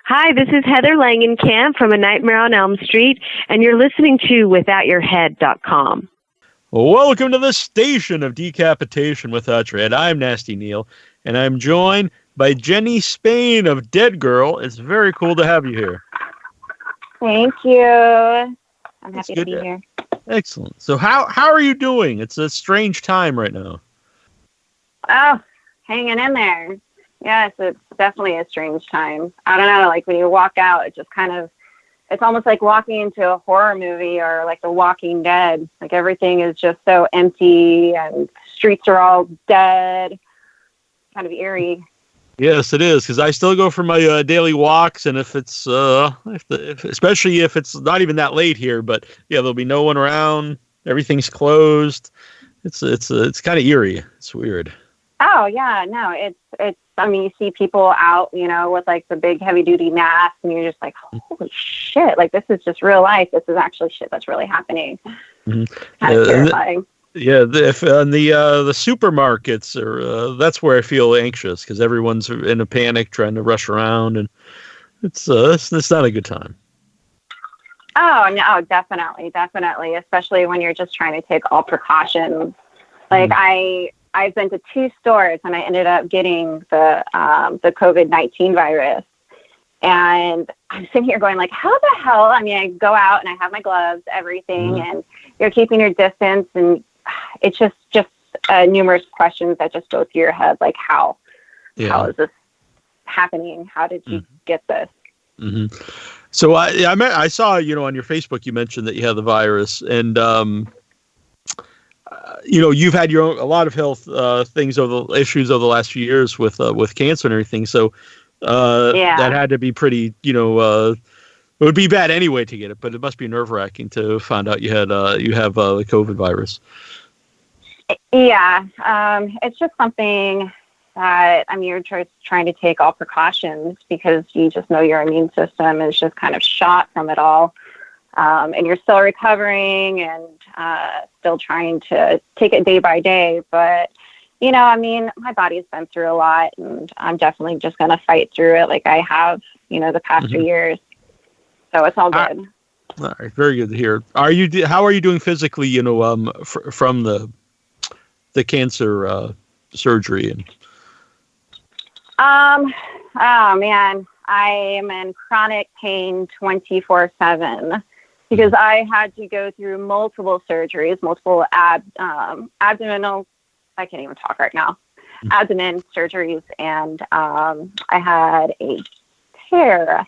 Hi, this is Heather Langenkamp from A Nightmare on Elm Street, and you're listening to WithoutYourHead.com. Welcome to the station of decapitation without your head. I'm Nasty Neil, and I'm joined by Jenny Spain of Dead Girl. It's very cool to have you here. Thank you. I'm happy to be here. Excellent. So how are you doing? It's a strange time right now. Oh, hanging in there. Yes, it's definitely a strange time. I don't know, like when you walk out, it just kind of, it's almost like walking into a horror movie or like The Walking Dead. Like everything is just so empty and streets are all dead. Kind of eerie. Yes, it is, because I still go for my daily walks, and if it's, especially if it's not even that late here, but yeah, there'll be no one around, everything's closed. It's kind of eerie. It's weird. Oh yeah, no, it's. I mean, you see people out, with like the big heavy duty masks, and you're just like, holy shit! Like this is just real life. This is actually shit that's really happening. Mm-hmm. Kind of terrifying. Yeah, the supermarkets are that's where I feel anxious because everyone's in a panic trying to rush around, and it's not a good time. Oh no, definitely, especially when you're just trying to take all precautions. Like I've been to 2 stores and I ended up getting the COVID-19 virus. And I'm sitting here going like, how the hell? I mean, I go out and I have my gloves, everything, and you're keeping your distance. And it's just numerous questions that just go through your head. Like how is this happening? How did you get this? Mm-hmm. So I saw, on your Facebook, you mentioned that you had the virus, and, you've had a lot of health issues over the last few years with cancer and everything. So that had to be pretty, it would be bad anyway to get it, but it must be nerve-wracking to find out you have the COVID virus. Yeah, it's just something that, you're just trying to take all precautions because you just know your immune system is just kind of shot from it all. And you're still recovering and still trying to take it day by day. But, my body's been through a lot, and I'm definitely just going to fight through it like I have, the past 3 years. So it's all good. All right, very good to hear. How are you doing physically, from the cancer surgery? Oh, man, I am in chronic pain 24/7. Because I had to go through multiple surgeries, multiple abdominal, I can't even talk right now, abdomen surgeries. And I had a tear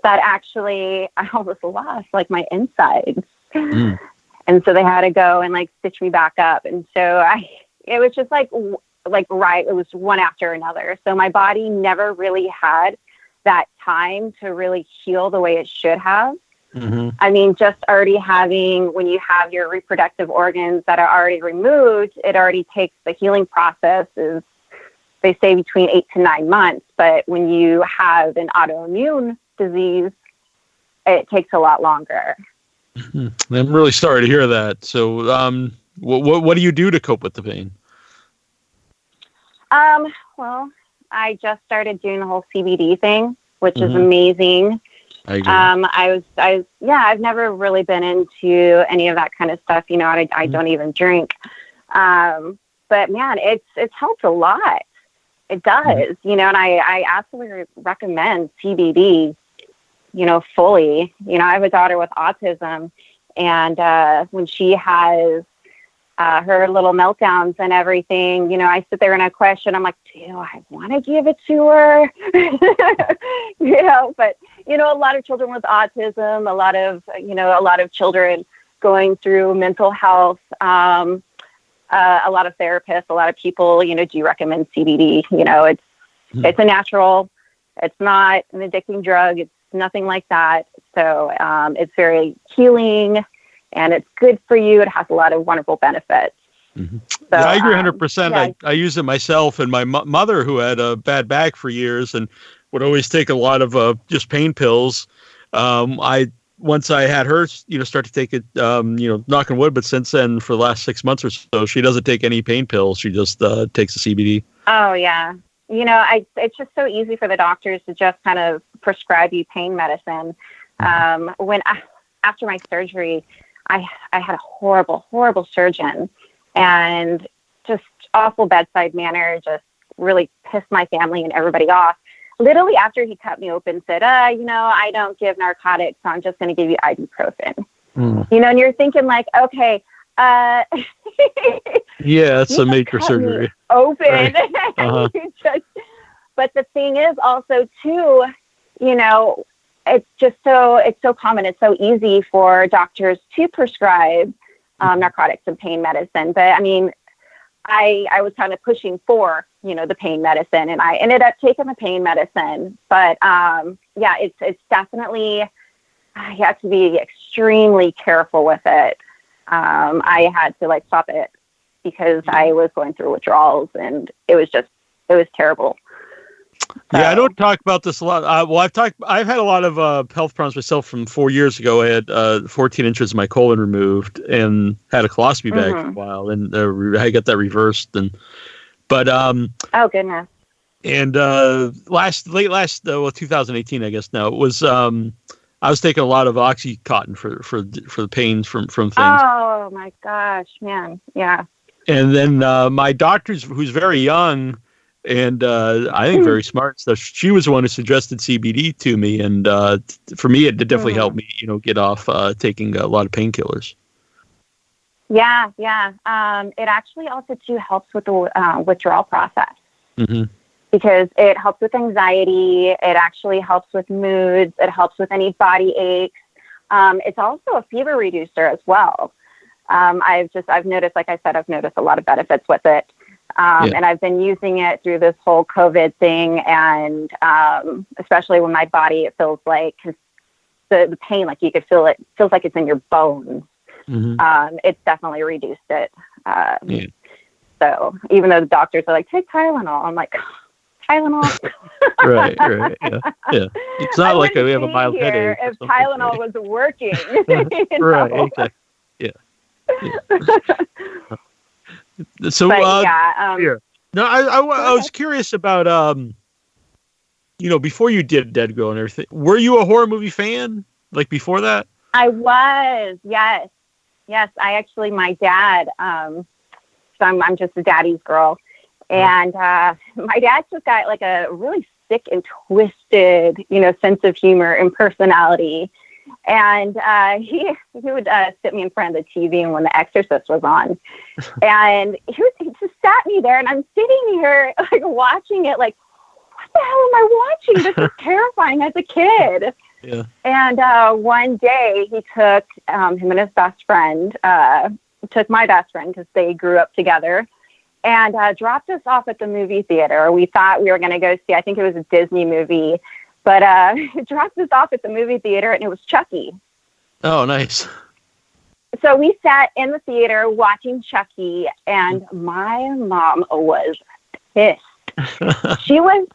that actually, I almost lost like my insides. And so they had to go and like stitch me back up. And so it was just like right, it was one after another. So my body never really had that time to really heal the way it should have. Just already when you have your reproductive organs that are already removed, it already takes the healing process is, they say, between 8 to 9 months. But when you have an autoimmune disease, it takes a lot longer. I'm really sorry to hear that. So what do you do to cope with the pain? Well, I just started doing the whole CBD thing, which is amazing. I agree. I've never really been into any of that kind of stuff. I don't even drink. But man, it's helped a lot. It does, and I absolutely recommend CBD, fully. I have a daughter with autism, and when she has her little meltdowns and everything, I sit there and I question, I'm like, do I want to give it to her? But, a lot of children with autism, a lot of children going through mental health, a lot of therapists, a lot of people, do you recommend CBD? It's a natural, it's not an addicting drug. It's nothing like that. So it's very healing. And it's good for you. It has a lot of wonderful benefits. So, I agree 100%. I use it myself, and my mother, who had a bad back for years and would always take a lot of just pain pills. Once I had her, start to take it, knock on wood, but since then, for the last 6 months or so, she doesn't take any pain pills. She just takes the CBD. Oh, yeah. it's just so easy for the doctors to just kind of prescribe you pain medicine. After my surgery, I had a horrible surgeon, and just awful bedside manner, just really pissed my family and everybody off. Literally after he cut me open, said, I don't give narcotics, so I'm just going to give you ibuprofen. And you're thinking like, okay, yeah, it's a major surgery. Open. Right. But the thing is also too, it's so common. It's so easy for doctors to prescribe narcotics and pain medicine. But I mean, I was kind of pushing for, the pain medicine, and I ended up taking the pain medicine. But it's definitely, you have to be extremely careful with it. I had to stop it because I was going through withdrawals, and it was terrible. Yeah, I don't talk about this a lot. I've had a lot of health problems myself. From 4 years ago, I had 14 inches of my colon removed and had a colostomy bag for a while, and I got that reversed. Oh goodness. And 2018, I guess now, it was I was taking a lot of Oxycontin for the pains from things. Oh my gosh, man, yeah. And then my doctor, who's very young and I think very smart, so she was the one who suggested CBD to me, and for me, it definitely helped me, get off taking a lot of painkillers. Yeah. It actually also too helps with the withdrawal process. Because it helps with anxiety. It actually helps with moods. It helps with any body aches. It's also a fever reducer as well. I've noticed, like I said, I've noticed a lot of benefits with it. And I've been using it through this whole COVID thing. And especially when my body, it feels like the pain, like you could feel it, feels like it's in your bones. It's definitely reduced it. So even though the doctors are like, take Tylenol, I'm like, Tylenol. right. Yeah. It's not like we have a mild headache. If Tylenol was working. Right. Exactly. Yeah. So, no, I was curious about, before you did Dead Girl and everything, were you a horror movie fan? Like before that? I was. Yes. I actually, my dad, so I'm just a daddy's girl. And my dad just got like a really sick and twisted, sense of humor and personality. And he would sit me in front of the TV and when The Exorcist was on. And he just sat me there, and I'm sitting here like watching it like, what the hell am I watching? This is terrifying as a kid. Yeah. And one day he took him and his best friend, took my best friend because they grew up together, and dropped us off at the movie theater. We thought we were going to go see, I think it was a Disney movie, but it dropped us off at the movie theater, and it was Chucky. Oh, nice. So we sat in the theater watching Chucky, and my mom was pissed. She was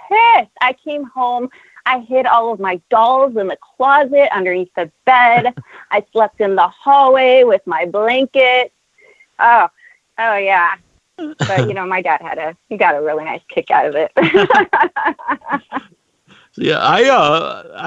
pissed. I came home. I hid all of my dolls in the closet underneath the bed. I slept in the hallway with my blanket. Oh yeah. But my dad he got a really nice kick out of it. Yeah, I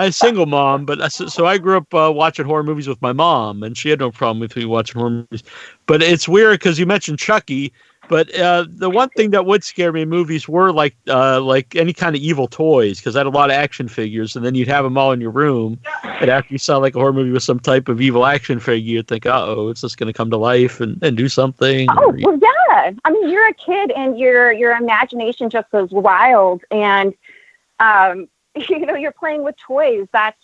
a single mom, but so I grew up watching horror movies with my mom, and she had no problem with me watching horror movies. But it's weird because you mentioned Chucky. But the one thing that would scare me in movies were like any kind of evil toys, because I had a lot of action figures, and then you'd have them all in your room. And after you saw like a horror movie with some type of evil action figure, you'd think, it's just going to come to life and do something. Oh, well, yeah. I mean, you're a kid, and your imagination just goes wild, and you're playing with toys. That's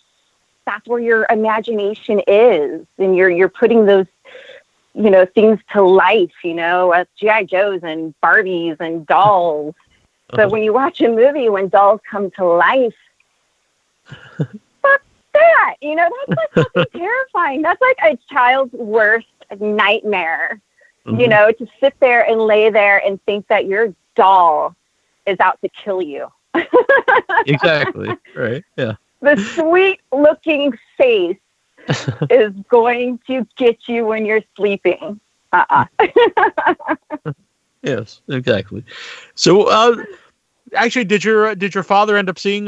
where your imagination is, and you're putting those things to life, G.I. Joes and Barbies and dolls. So when you watch a movie when dolls come to life, fuck that, that's like something terrifying. That's like a child's worst nightmare, to sit there and lay there and think that your doll is out to kill you. Exactly. Right. Yeah. The sweet looking face is going to get you when you're sleeping. Yes, exactly. So Actually, did your father end up seeing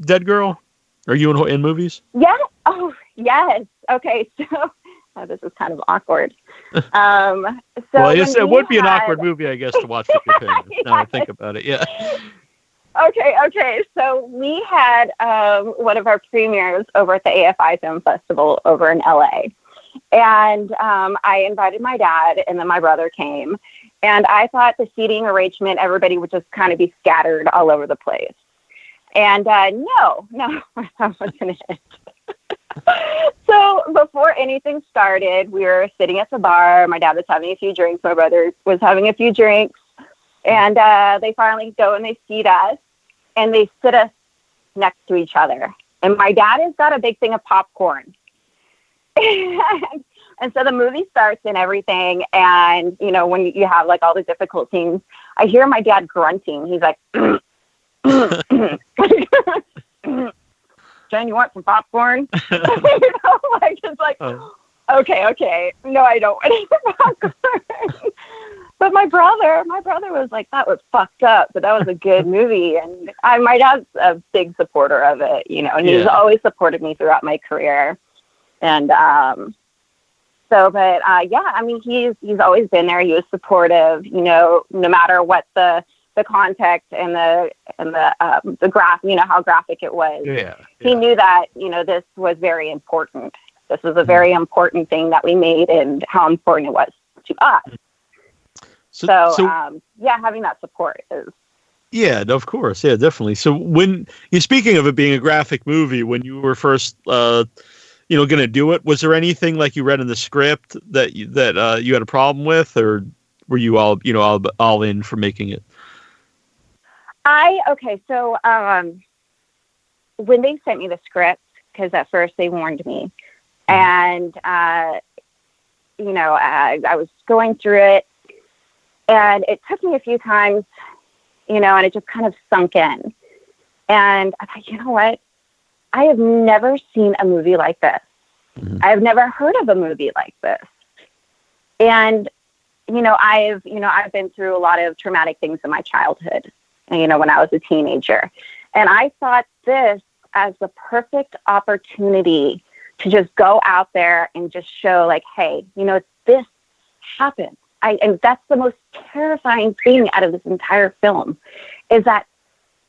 Dead Girl? Are you in movies? Yeah. Oh, yes. Okay. So this is kind of awkward. So well, it would be an awkward movie, I guess, to watch with your parents. Now I think about it. Yeah. Okay. So we had one of our premieres over at the AFI Film Festival over in LA. And I invited my dad, and then my brother came. And I thought the seating arrangement, everybody would just kind of be scattered all over the place. And no, that wasn't it. So before anything started, we were sitting at the bar. My dad was having a few drinks. My brother was having a few drinks. And they finally go and they seat us. And they sit us next to each other. And my dad has got a big thing of popcorn. And so the movie starts and everything. And, you know, when you have like all the difficult scenes, I hear my dad grunting. He's like, Jen, you want some popcorn? You know, like, it's like, okay. No, I don't want any popcorn. But my brother was like, that was fucked up, but that was a good movie. And my dad's a big supporter of it, you know, and he's always supported me throughout my career. And yeah, I mean, he's always been there. He was supportive, you know, no matter what the context and the graph, you know, how graphic it was. Yeah. He knew that, you know, this was very important. This was a very important thing that we made and how important it was to us. So having that support is. Yeah, of course. Yeah, definitely. So when you're speaking of it being a graphic movie, when you were first, going to do it, was there anything like you read in the script that you had a problem with, or were you all in for making it? So when they sent me the script, because at first they warned me, and I was going through it. And it took me a few times, you know, and it just kind of sunk in. And I thought, you know what? I have never seen a movie like this. Mm-hmm. I've never heard of a movie like this. And, you know, I've been through a lot of traumatic things in my childhood, you know, when I was a teenager. And I thought this as the perfect opportunity to just go out there and just show like, hey, you know, this happened. And that's the most terrifying thing out of this entire film, is that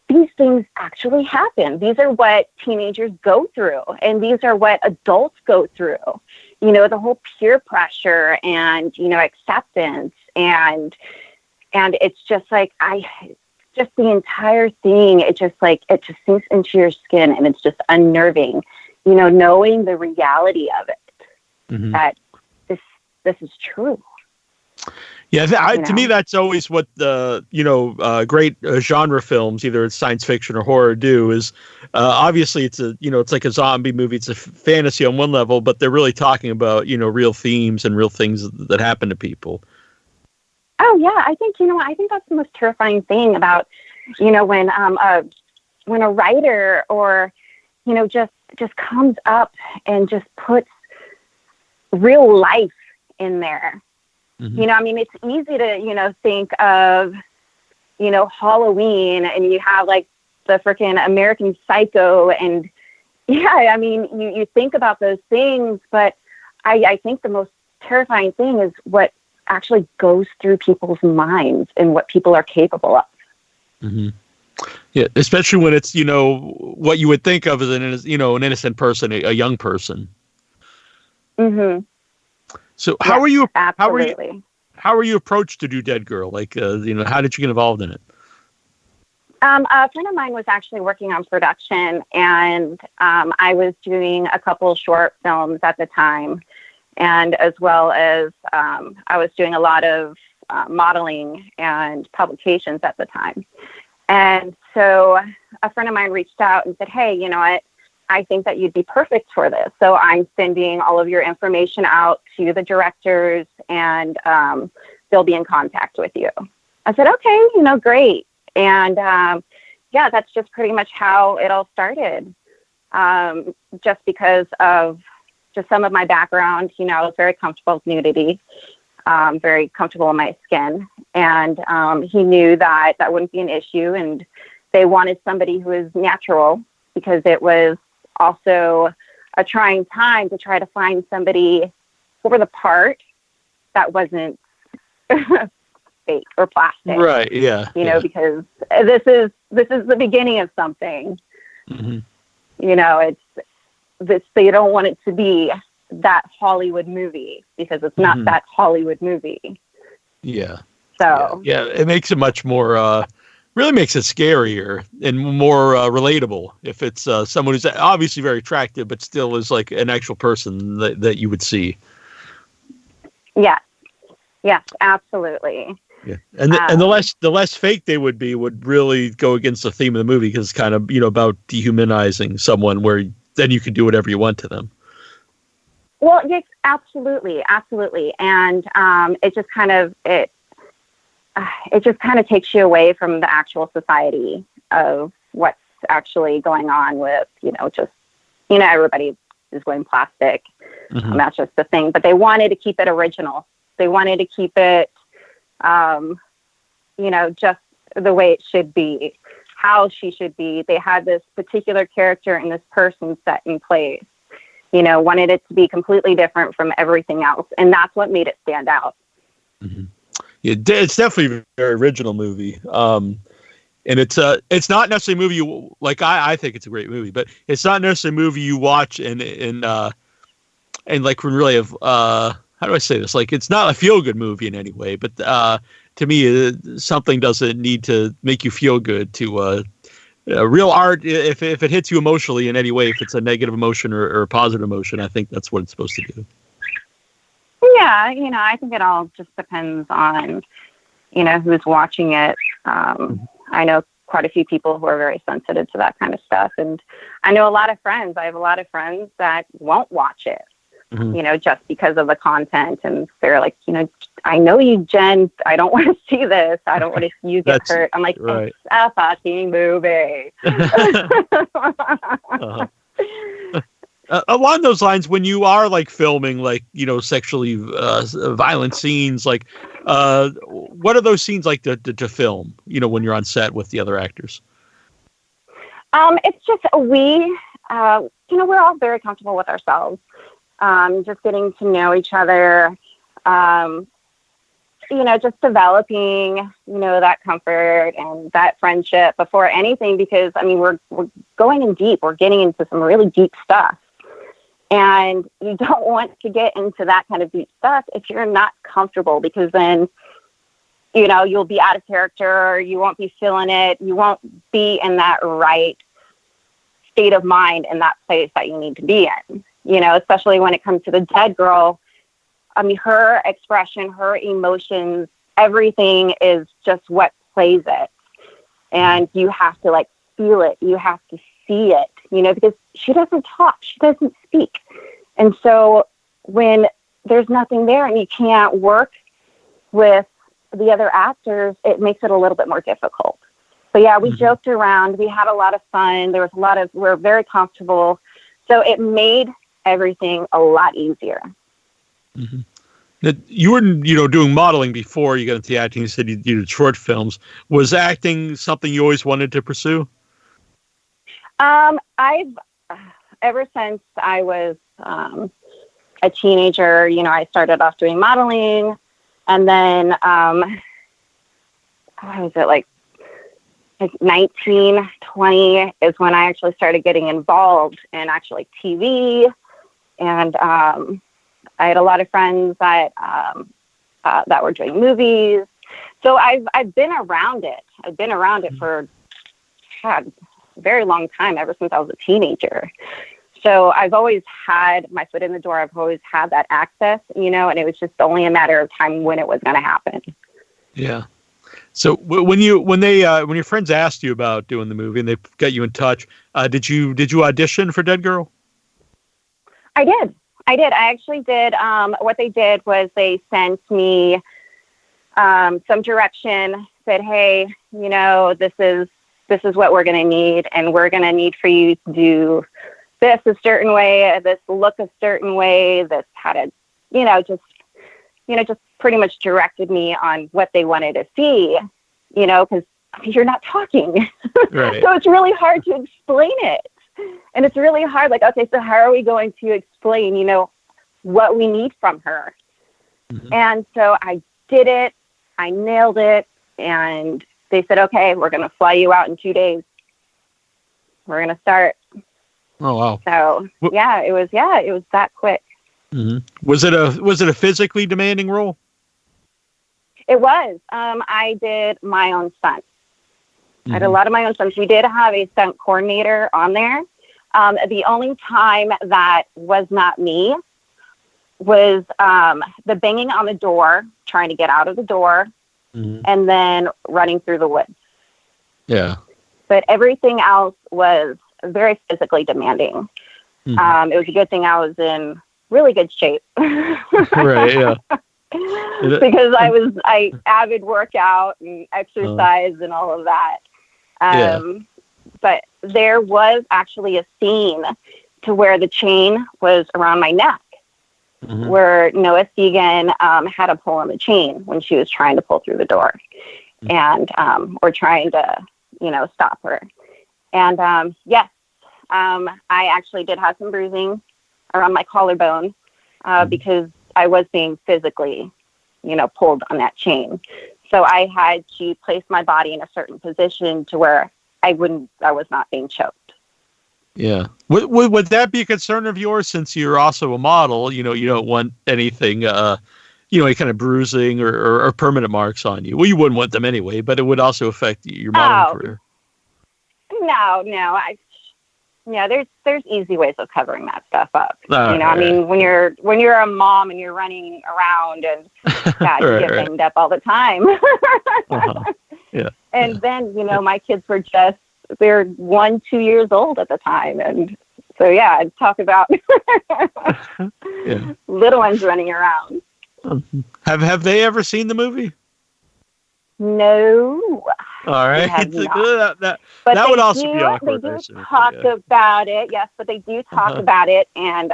these things actually happen. These are what teenagers go through, and these are what adults go through. You know, the whole peer pressure and, you know, acceptance and it's just like just the entire thing. It just sinks into your skin, and it's just unnerving. You know, knowing the reality of it, that this is true. Yeah, to me, that's always what the great genre films, either it's science fiction or horror, do. Is obviously it's like a zombie movie. It's a fantasy on one level, but they're really talking about real themes and real things that happen to people. Oh yeah, I think that's the most terrifying thing about when a writer or just comes up and just puts real life in there. Mm-hmm. You know, I mean, it's easy to, think of, Halloween, and you have like the freaking American Psycho, and yeah, I mean, you think about those things, but I think the most terrifying thing is what actually goes through people's minds and what people are capable of. Mm-hmm. Yeah, especially when it's, what you would think of as an innocent person, a young person. Mm-hmm. So how were you approached to do Dead Girl? Like, how did you get involved in it? A friend of mine was actually working on production, and I was doing a couple short films at the time, and as well as I was doing a lot of modeling and publications at the time. And so a friend of mine reached out and said, hey, you know what? I think that you'd be perfect for this. So I'm sending all of your information out to the directors, and they'll be in contact with you. I said, okay, great. And that's just pretty much how it all started. Just because of just some of my background, I was very comfortable with nudity. very comfortable in my skin. And he knew that that wouldn't be an issue. And they wanted somebody who was natural, because it was also a trying time to try to find somebody for the part that wasn't fake or plastic. Right. Yeah. You know, because this is the beginning of something. Mm-hmm. You know, it's this, they don't want it to be that Hollywood movie, because it's not that Hollywood movie. Yeah. So yeah, it makes it much more, really makes it scarier and more relatable if it's someone who's obviously very attractive, but still is like an actual person that you would see. Yes, absolutely. Yeah, and the less fake they would be would really go against the theme of the movie, because it's kind of, you know, about dehumanizing someone, where then you can do whatever you want to them. Well, yes, absolutely, and it just kind of takes you away from the actual society of what's actually going on with, you know, just, you know, everybody is going plastic. That's just the thing. But they wanted to keep it original. They wanted to keep it, you know, just the way it should be, how she should be. They had this particular character and this person set in place, you know, wanted it to be completely different from everything else. And that's what made it stand out. Yeah, it's definitely a very original movie. And it's not necessarily a movie you like. I think it's a great movie, but it's not necessarily a movie you watch and like really have, how do I say this? Like, it's not a feel good movie in any way, but to me, something doesn't need to make you feel good to real art. If it hits you emotionally in any way, if it's a negative emotion or a positive emotion, I think that's what it's supposed to do. Yeah, you know, I think it all just depends on, you know, who's watching it. I know quite a few people who are very sensitive to that kind of stuff. And I know a lot of friends. I have a lot of friends that won't watch it, you know, just because of the content. And they're like, you know, I know you, Jen. I don't want to see this. I don't want to see you get hurt. I'm like, right. It's a fucking movie. Along those lines, when you are like filming, like, you know, sexually violent scenes, like what are those scenes like to film, you know, when you're on set with the other actors? It's just you know, we're all very comfortable with ourselves, just getting to know each other, you know, just developing, you know, that comfort and that friendship before anything, because I mean, we're going in deep, we're getting into some really deep stuff. And you don't want to get into that kind of deep stuff if you're not comfortable, because then, you know, you'll be out of character, you won't be feeling it, you won't be in that right state of mind in that place that you need to be in, you know, especially when it comes to the dead girl. I mean, her expression, her emotions, everything is just what plays it. And you have to like feel it. You have to see it, you know, because she doesn't talk, she doesn't speak. And so when there's nothing there and you can't work with the other actors, it makes it a little bit more difficult. But yeah, we joked around, we had a lot of fun. There was we're very comfortable. So it made everything a lot easier. Now, you were, you know, doing modeling before you got into the acting. You said you did short films. Was acting something you always wanted to pursue? I've ever since I was a teenager, you know, I started off doing modeling, and then what was it, like 19, 20 is when I actually started getting involved in actually TV, and I had a lot of friends that that were doing movies. So I've been around it. I've been around it for a very long time, ever since I was a teenager. So I've always had my foot in the door. I've always had that access, you know, and it was just only a matter of time when it was going to happen. Yeah. So when your friends asked you about doing the movie and they got you in touch, did you audition for Dead Girl? I did. I actually did. What they did was they sent me some direction, said, hey, you know, this is what we're going to need, and we're going to need for you to do this a certain way, this look a certain way, this how to, you know, just, just pretty much directed me on what they wanted to see, because you're not talking. Right. So it's really hard to explain it. And it's really hard. Like, okay, so how are we going to explain, what we need from her? Mm-hmm. And so I did it. I nailed it. And they said, okay, we're going to fly you out in 2 days. We're going to start. Oh, wow. So it was that quick. Mm-hmm. Was it a physically demanding role? It was. I did my own stunts. Mm-hmm. I did a lot of my own stunts. We did have a stunt coordinator on there. The only time that was not me was the banging on the door, trying to get out of the door, mm-hmm. and then running through the woods. Yeah. But everything else was very physically demanding. Mm-hmm. It was a good thing I was in really good shape. Right, yeah. Because I avid workout and exercise and all of that. But there was actually a scene to where the chain was around my neck, mm-hmm. where Noah Segan had a pull on the chain when she was trying to pull through the door, mm-hmm. and or trying to, stop her. And yes, I actually did have some bruising around my collarbone because I was being physically, pulled on that chain. So I had to place my body in a certain position to where I was not being choked. Yeah. Would that be a concern of yours, since you're also a model? You don't want anything, any kind of bruising or permanent marks on you. Well, you wouldn't want them anyway, but it would also affect your modeling career. No. There's easy ways of covering that stuff up. Right. I mean, when you're a mom and you're running around and you get banged up all the time. Uh-huh. Yeah. And then, my kids were they're 1-2 years old at the time. And so, I'd talk about little ones running around. Have they ever seen the movie? No. All right. That would also be awkward. They do talk about it. Yes, but they do talk about it. And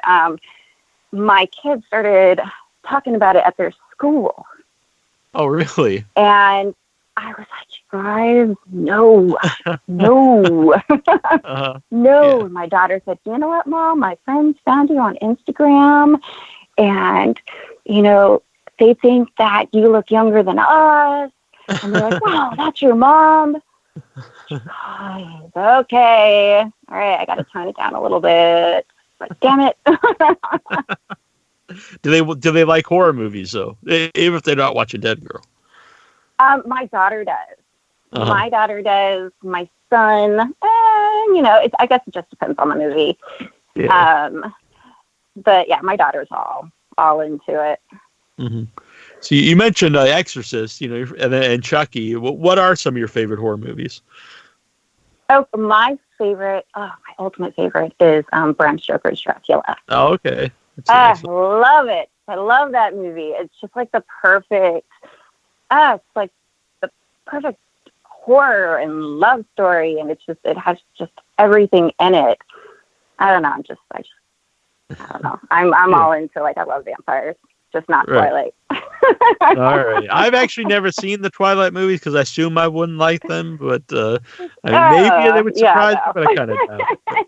my kids started talking about it at their school. Oh, really? And I was like, guys, no. No. No. Yeah. My daughter said, you know what, Mom? My friends found you on Instagram. And, they think that you look younger than us. And they're like, wow, that's your mom. Guys, okay. All right, I got to tone it down a little bit. But damn it. Do they like horror movies, though? Even if they're not watching Dead Girl? My daughter does. My daughter does. My son, I guess it just depends on the movie. Yeah. But yeah, my daughter's all into it. Mm-hmm. So you mentioned Exorcist, and Chucky. What are some of your favorite horror movies? Oh, my ultimate favorite is Bram Stoker's Dracula. Oh, okay. I love it. I love that movie. It's just like the perfect, horror and love story, and it has just everything in it. I don't know. I don't know. I'm all into I love vampires, just not Twilight. All right. I've actually never seen the Twilight movies because I assume I wouldn't like them, but maybe they would surprise me, but I kind of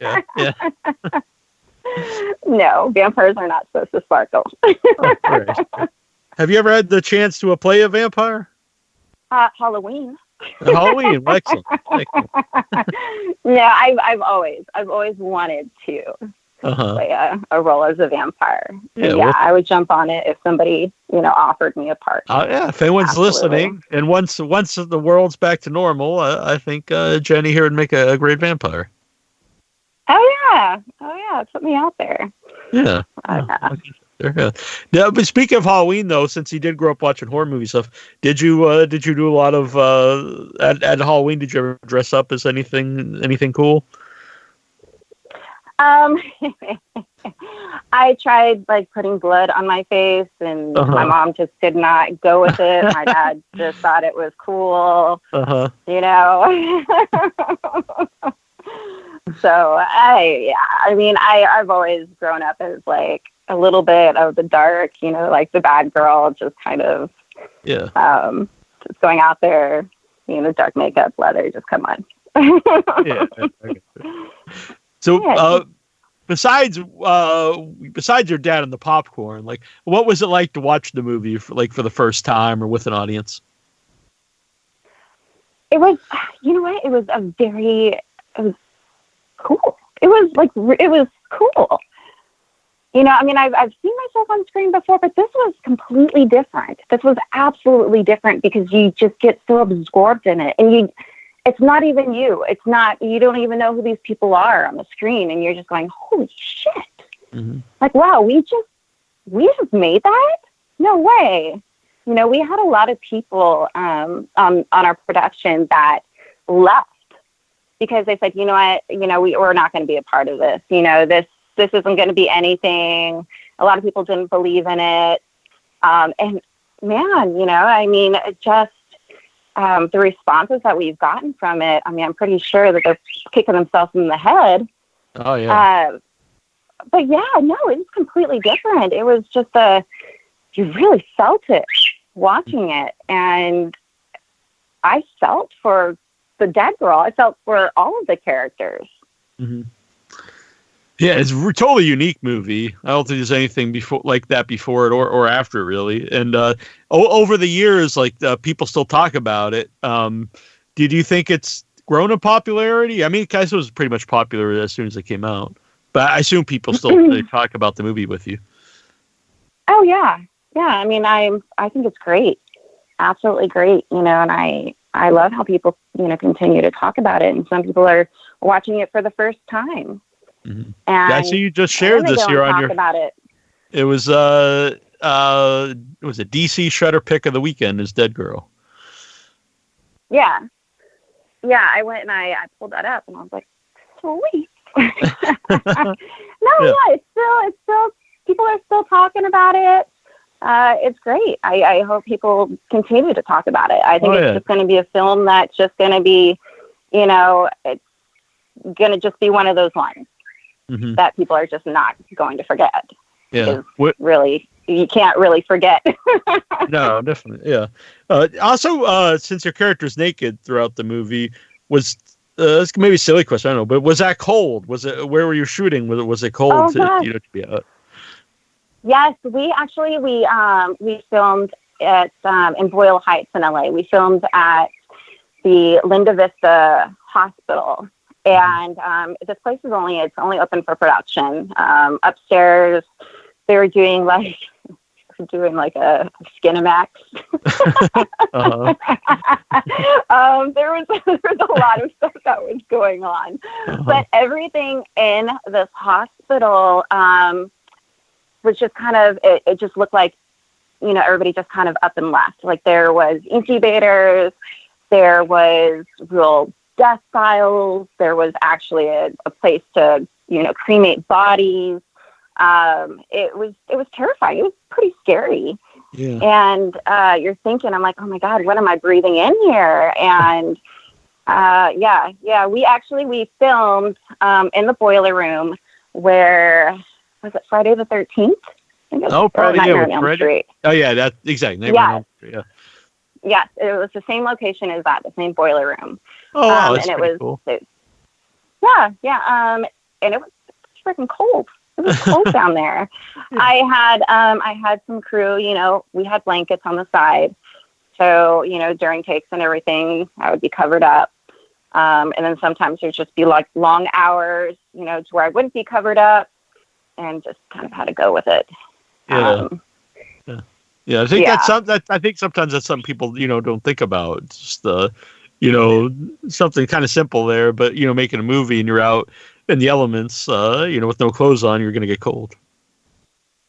doubt it. Yeah. No, vampires are not supposed to sparkle. Right. Have you ever had the chance to play a vampire? Halloween. Halloween, excellent. No, I've always wanted to play a role as a vampire. Yeah, I would jump on it if somebody offered me a part. If anyone's listening, and once the world's back to normal, I think Jenny here would make a great vampire. Oh yeah, put me out there. Yeah. Now, but speaking of Halloween, though, since you did grow up watching horror movie stuff, did you do a lot of at Halloween? Did you ever dress up as anything cool? I tried putting blood on my face, and my mom just did not go with it. My dad just thought it was cool. So I've always grown up as a little bit of the dark, like the bad girl, just kind of, just going out there, dark makeup, leather, just come on. Yeah. Okay. So, besides your dad and the popcorn, like, what was it like to watch the movie for the first time or with an audience? It was, it was cool. It was cool. I've seen myself on screen before, but this was completely different. This was absolutely different because you just get so absorbed in it, and it's not even you. You don't even know who these people are on the screen, and you're just going, holy shit. Mm-hmm. Like, wow, we just made that? No way. We had a lot of people on our production that left because they said, you know what, we're not going to be a part of this. This isn't going to be anything. A lot of people didn't believe in it. And man, just the responses that we've gotten from it, I'm pretty sure that they're kicking themselves in the head. Oh, yeah. But yeah, no, it was completely different. It was just you really felt it watching it. And I felt for the dead girl. I felt for all of the characters. Mm-hmm. Yeah, it's a totally unique movie. I don't think there's anything like that before it or after it, really. And over the years, people still talk about it. Did you think it's grown in popularity? I mean, guys, it was pretty much popular as soon as it came out. But I assume people still they talk about the movie with you. Oh, yeah. Yeah, I think it's great. Absolutely great, and I love how people, continue to talk about it. And some people are watching it for the first time. Mm-hmm. And I see you just shared this here on your. About it. It was a DC Shredder pick of the weekend is Dead Girl. Yeah, I went and I pulled that up and I was like, sweet. It's still people are still talking about it. It's great. I hope people continue to talk about it. I think it's just going to be a film that's just going to be, it's going to just be one of those ones. Mm-hmm. That people are just not going to forget. Yeah. Really, you can't really forget. No, definitely. Yeah. Also, since your character's naked throughout the movie, was it's maybe a silly question, I don't know, but was that cold? Was it where were you shooting? Was it cold to be out? Yes, we filmed at in Boyle Heights in LA. We filmed at the Linda Vista Hospital. And this place is only open for production. Upstairs, they were doing like a Skinamax. Uh-huh. There was a lot of stuff that was going on, but everything in this hospital was just kind of it just looked like everybody just kind of up and left. Like there was incubators, there was real death files. There was actually a place to, cremate bodies. It was terrifying. It was pretty scary. Yeah. And you're thinking, I'm like, oh my God, what am I breathing in here? And we filmed in the boiler room where was it Friday the 13th? Nightmare on Elm Street. Oh yeah, that's exactly. Nightmare on Elm Street, yeah. Yes, it was the same location as that, the same boiler room. Oh, wow, that's pretty cool. And it was freaking cold. It was cold down there. I had some crew, we had blankets on the side. So, during takes and everything, I would be covered up. And then sometimes there'd just be like long hours, to where I wouldn't be covered up and just kind of had to go with it. Yeah. Yeah, I think I think sometimes that's something people, don't think about. It's just something kind of simple there, but making a movie and you're out in the elements, with no clothes on, you're going to get cold.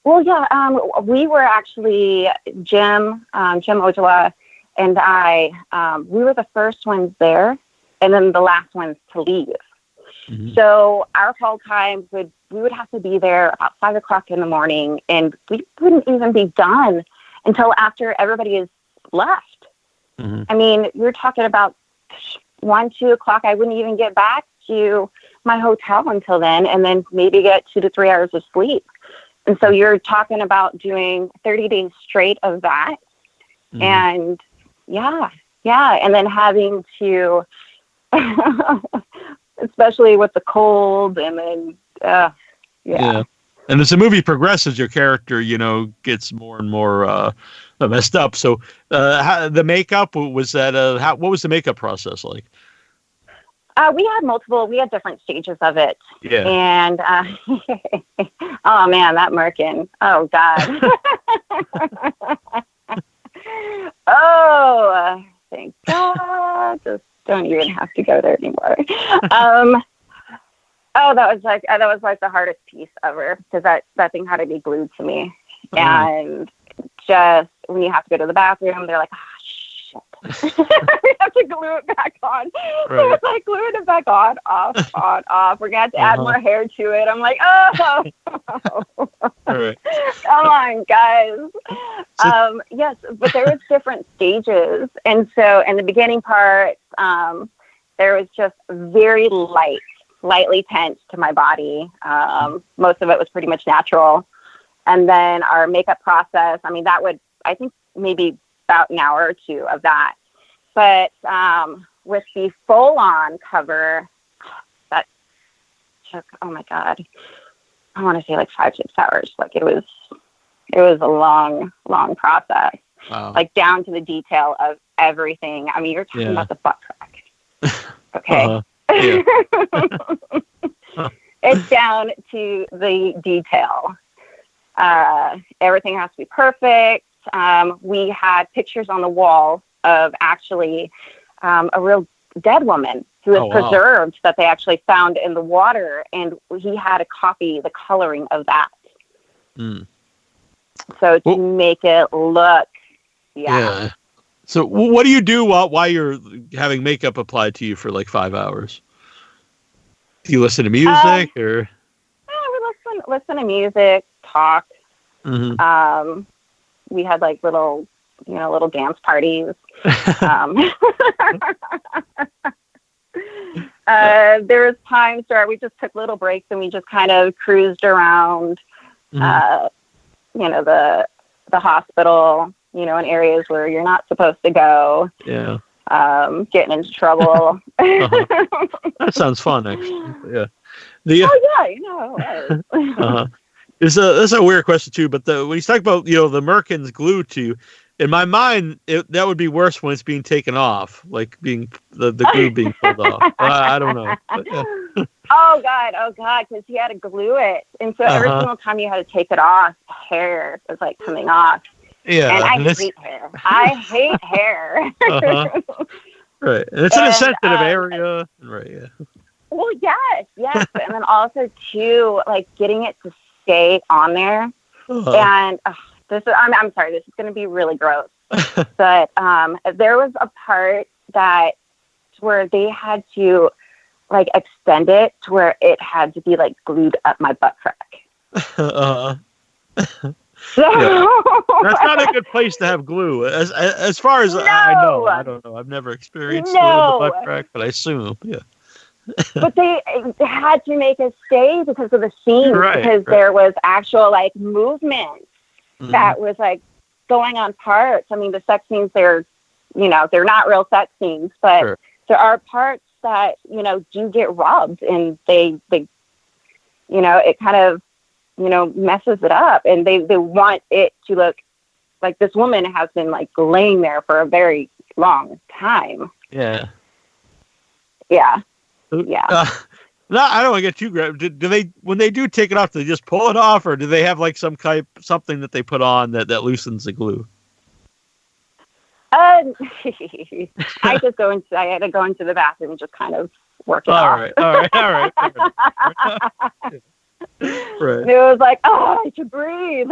Well, yeah, we were actually Jim Ojala and I. We were the first ones there, and then the last ones to leave. Mm-hmm. So our call time we would have to be there about 5 o'clock in the morning, and we wouldn't even be done until after everybody is left. Mm-hmm. I mean, you're talking about 1, 2 o'clock. I wouldn't even get back to my hotel until then, and then maybe get 2 to 3 hours of sleep. And so you're talking about doing 30 days straight of that. And yeah. And then having to, especially with the cold and then, yeah. And as the movie progresses, your character, gets more and more messed up. So the makeup, was that, what was the makeup process like? We had different stages of it. Yeah. And, oh man, that merkin. Oh God. Oh, thank God. Just don't even have to go there anymore. Oh, that was like the hardest piece ever, because that thing had to be glued to me. And just when you have to go to the bathroom, they're like, shit. We have to glue it back on. Right. It's like gluing it back on, off. We're gonna have to add more hair to it. I'm like, oh. Right. Come on, guys. Yes, but there was different stages, and so in the beginning part, there was just very lightly tense to my body. Most of it was pretty much natural, and then our makeup process. I mean, I think maybe about an hour or two of that. But with the full-on cover, that took, oh my God, I want to say like 5-6 hours. Like it was a long process. Wow. Like down to the detail of everything. I mean, you're talking about the butt crack. Okay. It's down to the detail. Everything has to be perfect. We had pictures on the wall of actually a real dead woman who was preserved that they actually found in the water, and he had a copy, the coloring of that. So to make it look, So what do you do while you're having makeup applied to you for like 5 hours? Do you listen to music or? We listen to music, talk. We had like little dance parties. There was times where we just took little breaks and we just kind of cruised around, the hospital, in areas where you're not supposed to go. Yeah. Getting into trouble. That sounds fun, actually. Yeah. That's a weird question too, but when you talk about the merkins glued to you, in my mind that would be worse when it's being taken off, like being the glue being pulled off. I don't know. But, Oh God, because he had to glue it, and so every single time you had to take it off, hair was like coming off. Yeah, and I hate hair. I hate hair. Right, and it's in a sensitive area, right? Yeah. Well, yes, and then also too, like getting it to stay on there. And I'm sorry, this is going to be really gross, but there was a part that where they had to like extend it to where it had to be like glued up my butt crack. That's not a good place to have glue. As far as I know, I don't know. I've never experienced glue in the butt crack, but I assume, But they had to make it stay because of the scenes, because there was actual like movement that was like going on parts. I mean, the sex scenes, they're not real sex scenes, but there are parts that, do get rubbed, and they it kind of, messes it up, and they want it to look like this woman has been like laying there for a very long time. Yeah. No, I don't want to get too graphic. Do they, when they do take it off, do they just pull it off, or do they have like something that they put on that loosens the glue? I had to go into the bathroom and just kind of work it off. All right. Right. It was like, I can breathe.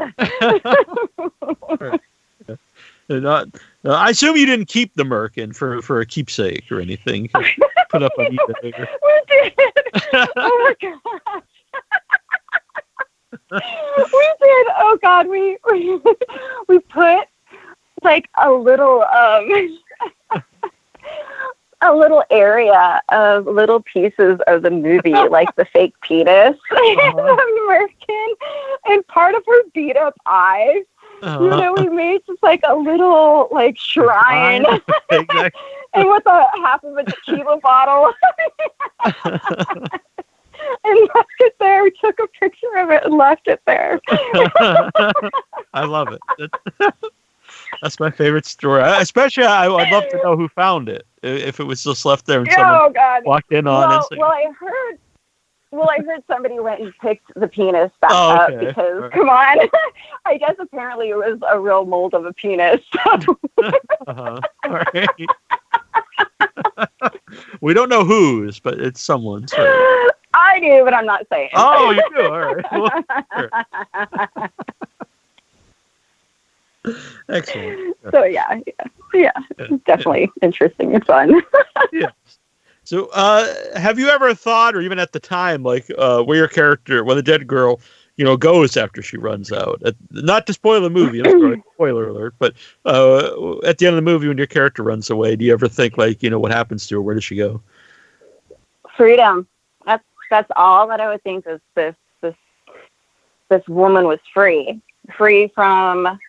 Right. I assume you didn't keep the merkin for a keepsake or anything. Put up on eBay. We did. Oh my gosh. We did. Oh God, we put like a little area of little pieces of the movie, like the fake penis, the merkin, and part of her beat up eye, we made just like a little like shrine, exactly. and with a half of a tequila bottle, and left it there. We took a picture of it and left it there. I love it. That's my favorite story. Especially, I'd love to know who found it. If it was just left there and someone walked in on it. Well, I heard somebody went and picked the penis back up because, come on, I guess apparently it was a real mold of a penis. All right. We don't know whose, but it's someone's. Right? I do, but I'm not saying. Oh, you do? All right. Well, sure. Excellent. So, yeah, definitely interesting and fun. Yeah. So, have you ever thought, or even at the time, like where your character, the dead girl, goes after she runs out? Not to spoil the movie, I'm sorry, spoiler alert, but at the end of the movie, when your character runs away, do you ever think, like, what happens to her? Where does she go? Freedom. That's all that I would think is this woman was free from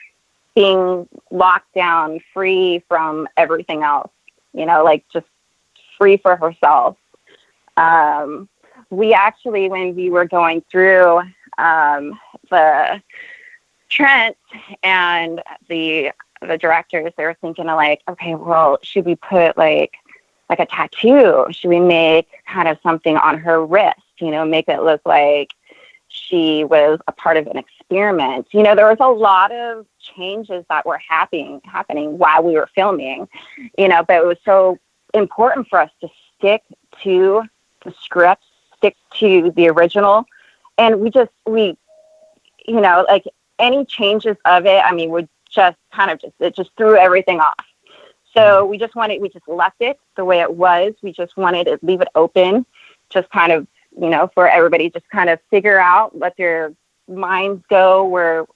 being locked down, free from everything else, like just free for herself. We actually, when we were going through the Trent and the directors, they were thinking of like, okay, well, should we put like a tattoo? Should we make kind of something on her wrist, make it look like she was a part of an experiment? There was a lot of changes that were happening while we were filming, but it was so important for us to stick to the script, stick to the original. And we like any changes of it, I mean, would just kind of it just threw everything off. So we just left it the way it was. We just wanted to leave it open, just kind of, for everybody just kind of figure out, let their minds go where,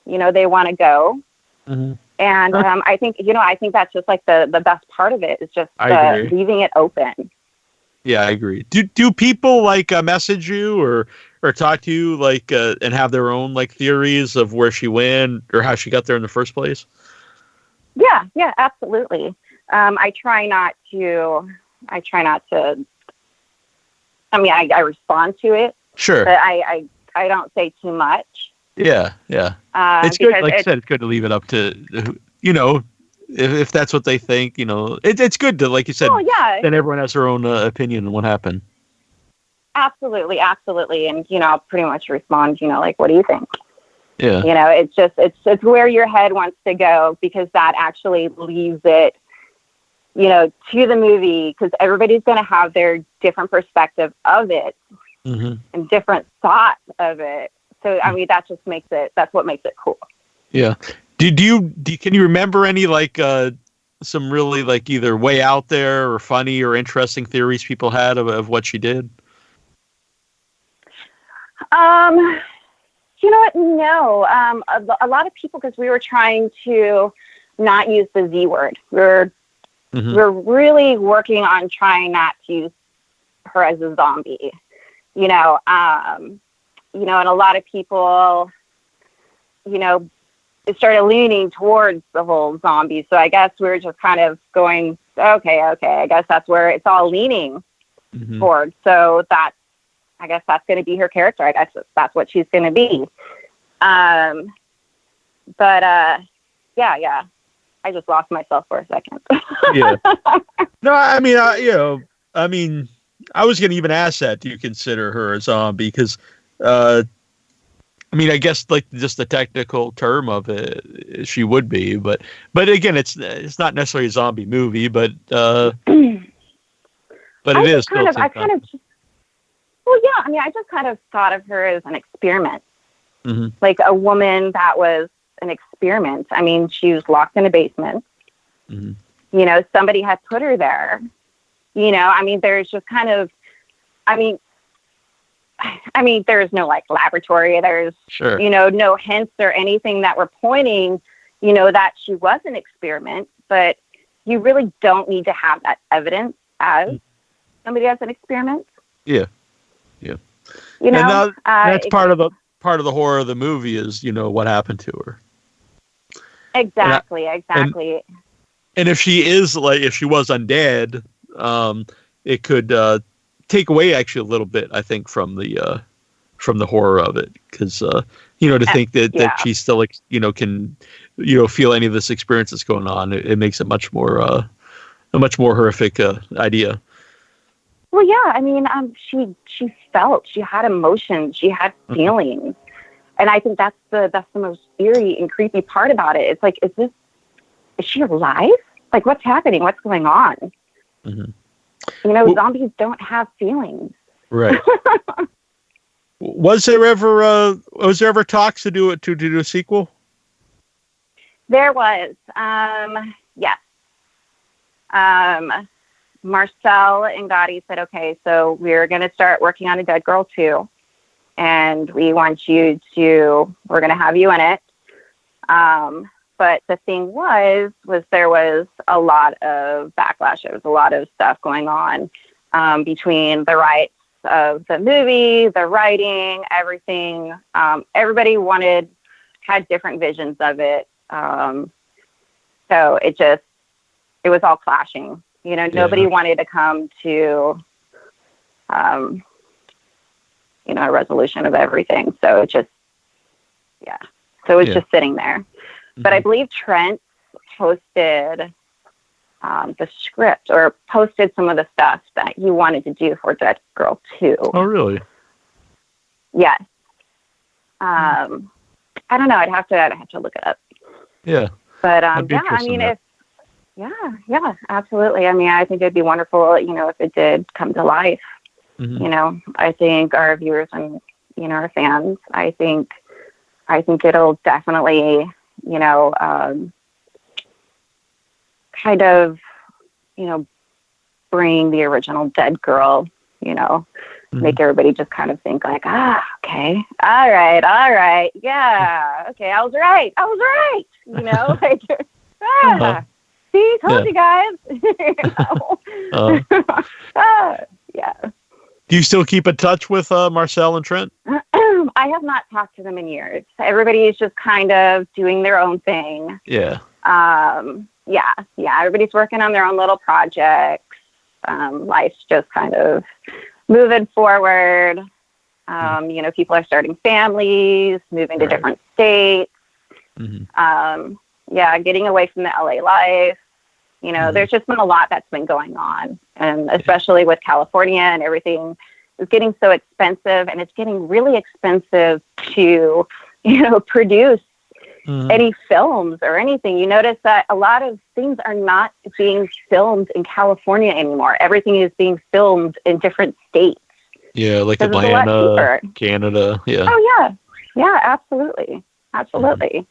they want to go. Mm-hmm. And I think that's just like the best part of it is just leaving it open. Yeah, I agree. Do people like message you or talk to you like and have their own like theories of where she went or how she got there in the first place? Yeah, absolutely. I try not to. I mean, I respond to it. Sure. But I don't say too much. Yeah. It's good. Like I said, it's good to leave it up to, if that's what they think, it's good to, like you said, then everyone has their own opinion on what happened. Absolutely. And, I'll pretty much respond, like, what do you think? Yeah. It's where your head wants to go because that actually leaves it, to the movie because everybody's going to have their different perspective of it and different thoughts of it. So, I mean, that's what makes it cool. Yeah. Can you remember any like some really like either way out there or funny or interesting theories people had of what she did? You know what? No. A lot of people, because we were trying to not use the Z word. We're really working on trying not to use her as a zombie. And a lot of people, it started leaning towards the whole zombie. So I guess we were just kind of going, okay. I guess that's where it's all leaning towards. So I guess that's going to be her character. I guess that's what she's going to be. Yeah. I just lost myself for a second. Yeah. No, I mean, I was going to even ask that. Do you consider her a zombie? Because, I guess like just the technical term of it, she would be, but again, it's not necessarily a zombie movie, but it is. I just kind of thought of her as an experiment, like a woman that was an experiment. I mean, she was locked in a basement. Somebody had put her there. There's just kind of, there's no like laboratory. There's, no hints or anything that were pointing, that she was an experiment. But you really don't need to have that evidence as somebody as an experiment. Yeah. That's part of the part of the horror of the movie is, what happened to her. Exactly. And if she is if she was undead, it could take away actually a little bit, I think, from the horror of it, because to think that she still can feel any of this experience that's going on, it makes it a much more horrific idea. Well, yeah, I mean, she felt, she had emotions, she had feelings, and I think that's the most eerie and creepy part about it. It's like, is she alive? Like, what's happening? What's going on? Mm-hmm. Zombies don't have feelings. Right. Was there ever talks to do a sequel? There was. Yes. Marcel and Gotti said, okay, so we're going to start working on a Dead Girl 2, and we're going to have you in it. But the thing was there was a lot of backlash. There was a lot of stuff going on between the rights of the movie, the writing, everything. Everybody had different visions of it. So it was all clashing. Nobody wanted to come to, a resolution of everything. So it was just sitting there. Mm-hmm. But I believe Trent posted the script, or posted some of the stuff that he wanted to do for Dead Girl 2. Oh, really? Yes. I don't know. I'd have to look it up. Yeah. But yeah, absolutely. I mean, I think it'd be wonderful, if it did come to life. Mm-hmm. I think our viewers and our fans, I think it'll definitely, kind of, bring the original Dead Girl, mm-hmm. make everybody just kind of think like, okay, all right, yeah, okay, I was right, like, see, told you guys. Yeah. Do you still keep in touch with Marcel and Trent? I have not talked to them in years. Everybody is just kind of doing their own thing. Yeah. Yeah. Everybody's working on their own little projects. Life's just kind of moving forward. People are starting families, moving to different states. Mm-hmm. Getting away from the LA life. There's just been a lot that's been going on. And especially with California and everything is getting so expensive, and it's getting really expensive to, produce any films or anything. You notice that a lot of things are not being filmed in California anymore. Everything is being filmed in different states. Yeah, like Atlanta, Canada. Yeah. Oh, yeah. Yeah, absolutely. Absolutely.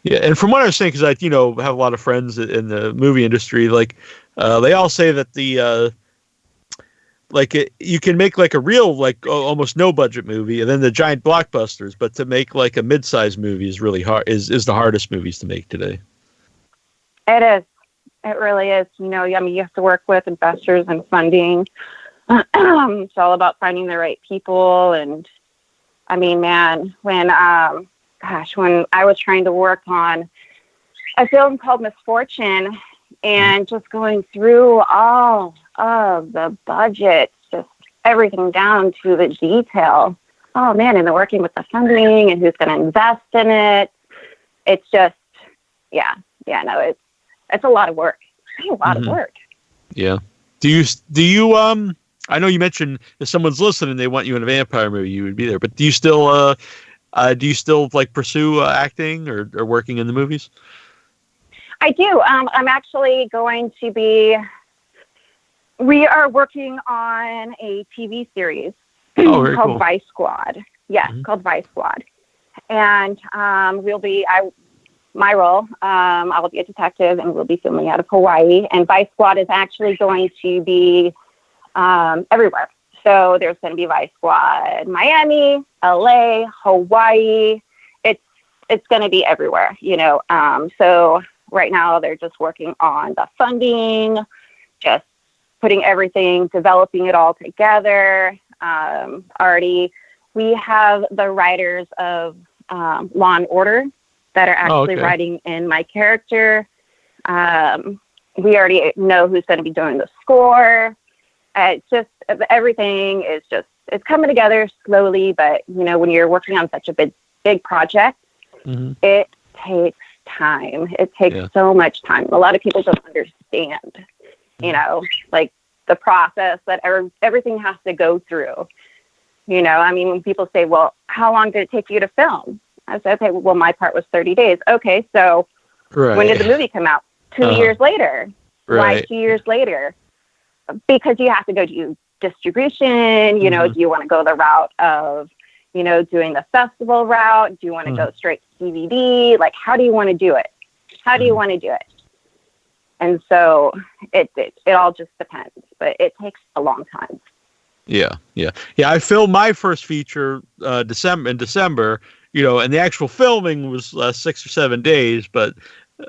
Yeah, and from what I was saying, because I, have a lot of friends in the movie industry, like, they all say that you can make like a real, like, almost no budget movie, and then the giant blockbusters, but to make like a mid-sized movie is really hard, is the hardest movies to make today. It is. It really is. You have to work with investors and funding. It's all about finding the right people. And I mean, man, when I was trying to work on a film called Misfortune, and just going through all of the budgets, just everything down to the detail. Oh man, and then working with the funding and who's going to invest in it. It's just, it's a lot of work. It's a lot of work. Yeah. Do you, I know you mentioned if someone's listening, they want you in a vampire movie, you would be there, but do you still like pursue acting or working in the movies? I do. I'm actually going to be, we are working on a TV series called Vice Squad. Yes, called Vice Squad. And my role, I'll be a detective, and we'll be filming out of Hawaii. And Vice Squad is actually going to be everywhere. So there's going to be Vice Squad Miami, LA, Hawaii. It's going to be everywhere, So right now they're just working on the funding, just putting everything, developing it all together. Already we have the writers of Law and Order that are actually writing in my character. We already know who's going to be doing the score. It's just, everything is just, it's coming together slowly, but, you know, when you're working on such a big project, it takes time. It takes so much time. A lot of people don't understand, you know, like the process that everything has to go through. You know, I mean, when people say, well, how long did it take you to film? I said, okay, well, my part was 30 days. Okay, so when did the movie come out? 2 years later. Why 2 years later? Because you have to go do distribution. You know, do you want to go the route of, you know, doing the festival route? Do you want to go straight to DVD? Like, how do you want to do it? How do you want to do it? And so it all just depends, but it takes a long time. Yeah. I filmed my first feature in December, you know, and the actual filming was 6 or 7 days. But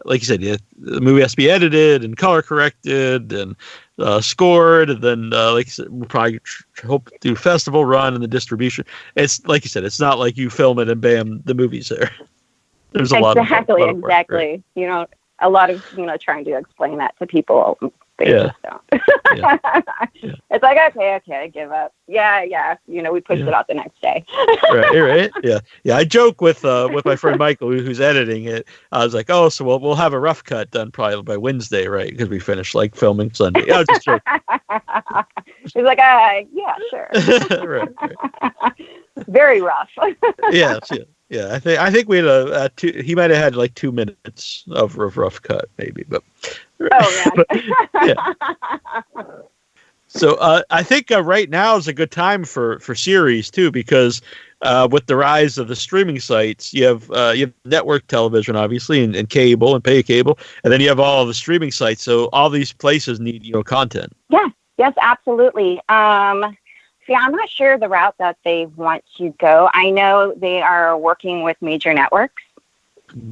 like you said, the movie has to be edited and color corrected and scored. And then, like you said, we'll probably hope to do festival run and the distribution. It's like you said, it's not like you film it and bam, the movie's there. There's a lot of work, right? You know, a lot of, you know, trying to explain that to people. They just don't. It's like, okay, I give up. Yeah. You know, we pushed it out the next day. right. Yeah. I joke with my friend Michael, who's editing it. I was like, oh, so we'll have a rough cut done probably by Wednesday, right? Because we finished like filming Sunday. I was just joking. He's like, yeah, sure. right. Very rough. Yes. Yeah, I think we had he might have had like 2 minutes of rough cut, maybe, but. Oh man. So I think right now is a good time for series too, because with the rise of the streaming sites, you have network television, obviously, and cable and pay cable, and then you have all the streaming sites. So all these places need content. Yes, absolutely. See, I'm not sure the route that they want to go. I know they are working with major networks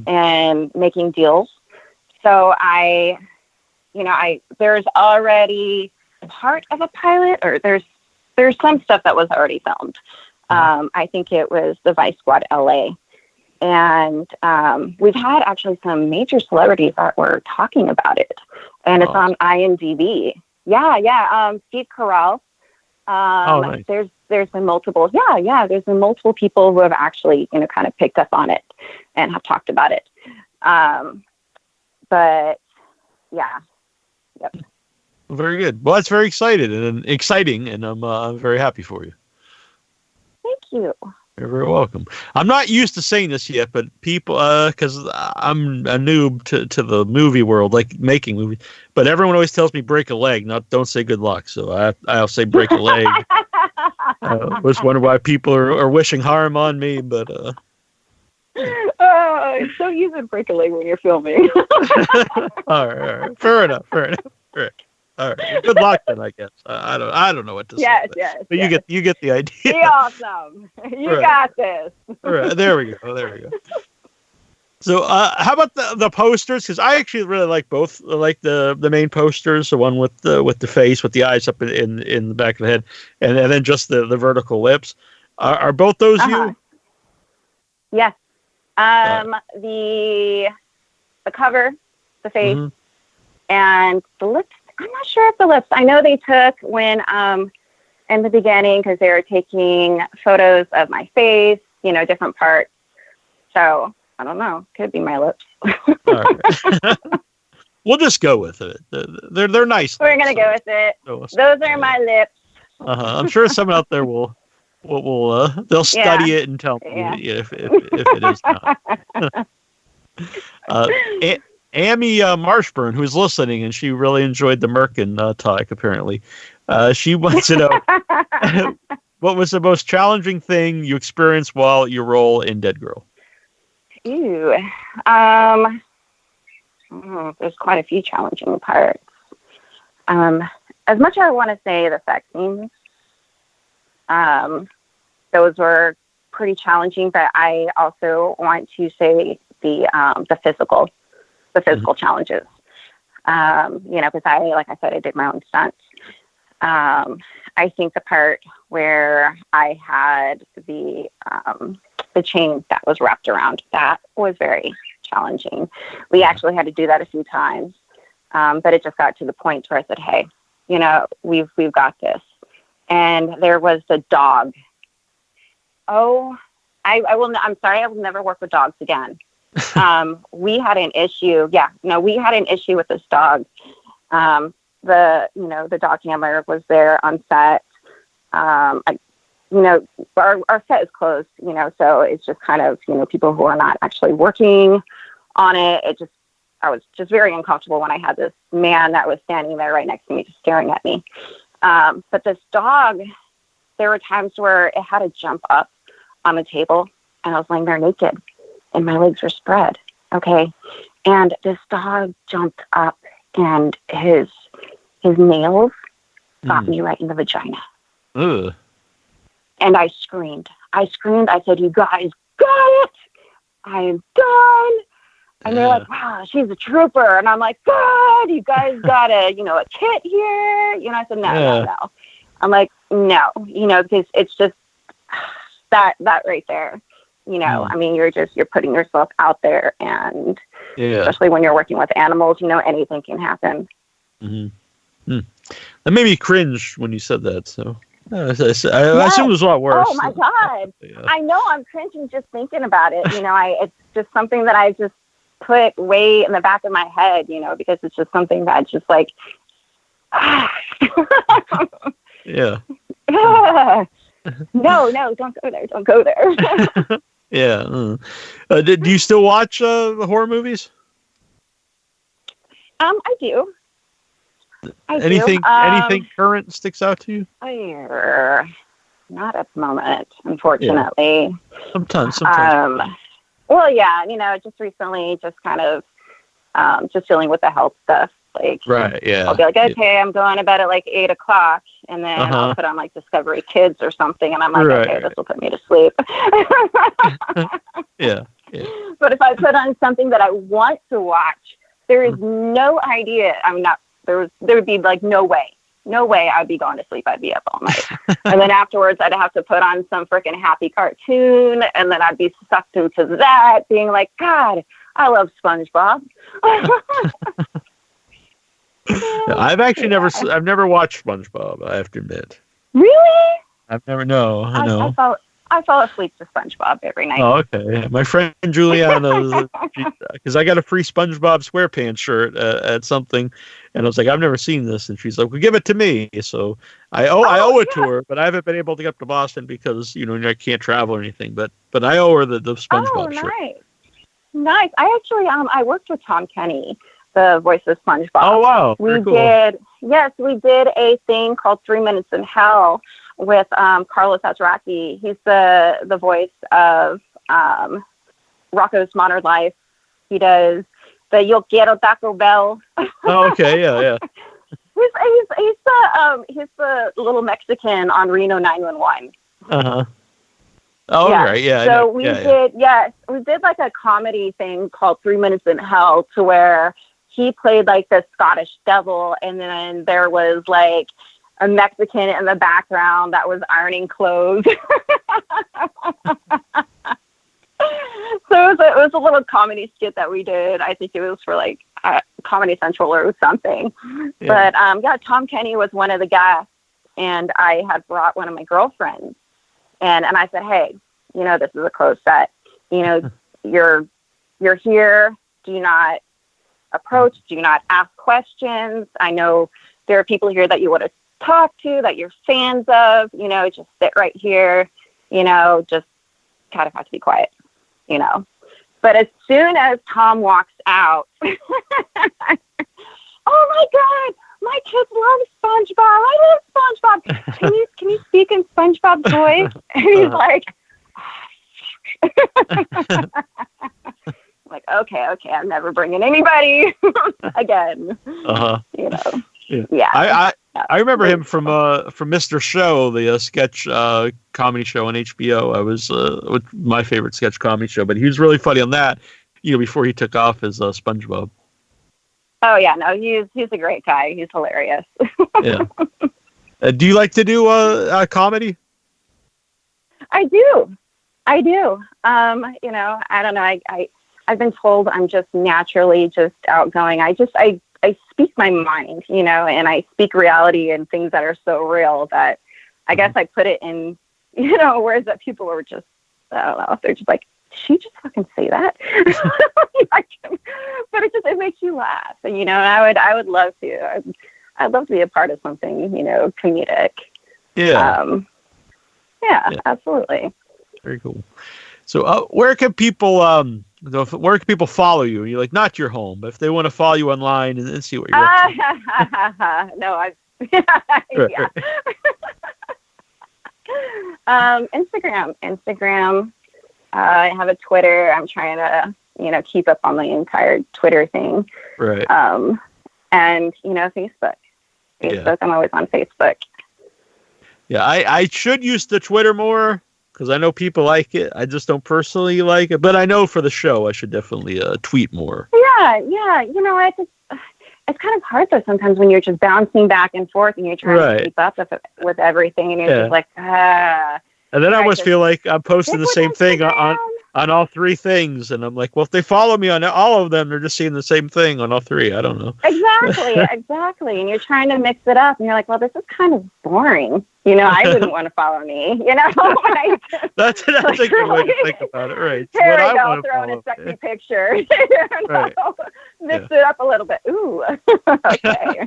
and making deals. So there's already part of a pilot, or there's some stuff that was already filmed. I think it was the Vice Squad LA. And we've had actually some major celebrities that were talking about it. And it's on IMDb. Yeah. Steve Carell. Nice. There's been multiple. There's been multiple people who have actually, kind of picked up on it and have talked about it. But yeah. Yep. Very good. Well, that's very exciting, and I'm very happy for you. Thank you. You're very welcome. I'm not used to saying this yet, but people, because I'm a noob to the movie world, like making movies. But everyone always tells me break a leg, don't say good luck. So I'll say break a leg. Was wondering why people are wishing harm on me, but. It's so easy to break a leg when you're filming. All right. Fair enough. Right. All right. Good luck then, I guess. I don't know what to say. Yes. But you get the idea. Be awesome. You got this. All right. There we go. So, how about the posters? Because I actually really like both. I like the main posters, the one with the face, with the eyes up in the back of the head, and then just the vertical lips. Are both those you? Yes. The cover, the face, and the lips. I'm not sure if the lips. I know they took when in the beginning, because they were taking photos of my face, different parts. So I don't know. Could be my lips. All right. We'll just go with it. They're nice. We're gonna go with it. Those are my lips. I'm sure someone out there will they'll study it and tell me if it is not. Amy Marshburn, who's listening, and she really enjoyed the merkin talk, apparently. She wants to know, what was the most challenging thing you experienced while your role in Dead Girl? Ew. There's quite a few challenging parts. As much as I want to say the sex scenes, those were pretty challenging, but I also want to say the physical challenges. Because like I said, I did my own stunts. I think the part where I had the chain that was wrapped around. That was very challenging. We actually had to do that a few times, but it just got to the point where I said, "Hey, we've got this." And there was the dog. Oh, I'm sorry. I will never work with dogs again. We had an issue. Yeah, no, we had an issue with this dog. The dog handler was there on set. Our set is closed, so it's just kind of, people who are not actually working on it. I was just very uncomfortable when I had this man that was standing there right next to me, just staring at me. But this dog, there were times where it had to jump up on the table, and I was laying there naked, and my legs were spread. Okay. And this dog jumped up, and his nails got me right in the vagina. Ugh. And I screamed. I said, "You guys got it. I am done." And they're like, "Wow, she's a trooper." And I'm like, "God, you guys got a kit here." I said, no. I'm like, no, because it's just that right there. I mean, you're putting yourself out there, and especially when you're working with animals, anything can happen. Mm-hmm. That made me cringe when you said that. So I assume it was a lot worse. Oh my God. Yeah. I know, I'm cringing just thinking about it. It's just something that I just put way in the back of my head, because it's just something that's just like, yeah. No, don't go there. Yeah. Do you still watch horror movies? I do. Anything current sticks out to you? Not at the moment, unfortunately. Yeah. Sometimes. Well, yeah, just recently, just kind of just dealing with the health stuff. Like, right, yeah. I'll be like, okay, I'm going to bed at like 8:00, and then I'll put on like Discovery Kids or something, and I'm like, okay, this will put me to sleep. Yeah. But if I put on something that I want to watch, there is no idea. I mean, there would be like no way I'd be going to sleep. I'd be up all night. And then afterwards, I'd have to put on some freaking happy cartoon, and then I'd be sucked into that, being like, God, I love SpongeBob. I've actually never watched SpongeBob, I have to admit. Really? I've never, no. I fall asleep to SpongeBob every night. Oh, okay. My friend Juliana, because I got a free SpongeBob SquarePants shirt at something, and I was like, I've never seen this, and she's like, well, give it to me. So I owe it to her, but I haven't been able to get up to Boston because I can't travel or anything. But I owe her the SpongeBob shirt. Nice. I actually I worked with Tom Kenny, the voice of SpongeBob. Oh wow, we cool. we did a thing called 3 Minutes in Hell with Carlos Azraqui. He's the voice of Rocco's Modern Life. He does the Yo Quiero Taco Bell. Oh, okay, yeah. He's the little Mexican on Reno 911. Oh, yeah. Right, yeah. So we did like a comedy thing called 3 Minutes in Hell, to where he played like the Scottish devil, and then there was like a Mexican in the background that was ironing clothes. So it was a little comedy skit that we did. I think it was for like Comedy Central or something. Yeah. But Tom Kenny was one of the guests, and I had brought one of my girlfriends, and I said, hey, this is a closed set. You're here. Do not approach. Do not ask questions. I know there are people here that you want to talk to, that you're fans of. Just sit right here. Just kind of have to be quiet. But as soon as Tom walks out, oh my God, my kids love SpongeBob. I love SpongeBob. Can you speak in SpongeBob's voice? And he's like, like, okay, I'm never bringing anybody again. Yeah. I remember him from Mr. Show, the sketch comedy show on HBO. I was with my favorite sketch comedy show, but he was really funny on that. Before he took off as SpongeBob. Oh yeah, no, he's a great guy. He's hilarious. Yeah. Do you like to do comedy? I do. I don't know. I've been told I'm just naturally just outgoing. I speak my mind, and I speak reality and things that are so real that I guess I put it in, words that people are just, I don't know, they're just like, did she just fucking say that? But it makes you laugh. And, I would love to. I'd love to be a part of something, comedic. Yeah. Yeah, absolutely. Very cool. So where can people follow you? You're like, not your home, but if they want to follow you online and see what you're up to. No, Instagram. I have a Twitter. I'm trying to, keep up on the entire Twitter thing. Right. And, Facebook. I'm always on Facebook. Yeah, I should use the Twitter more because I know people like it. I just don't personally like it. But I know for the show, I should definitely tweet more. Yeah. It's kind of hard, though, sometimes when you're just bouncing back and forth and you're trying to keep up with everything. And you're just like, And then I almost feel like I'm posting the same thing on all three things. And I'm like, well, if they follow me on all of them, they're just seeing the same thing on all three. I don't know. Exactly. And you're trying to mix it up. And you're like, well, this is kind of boring. I wouldn't want to follow me. Like, that's a good way to think about it. Right. Here we go, throwing a sexy picture. Right. Mix it up a little bit. Ooh. Okay.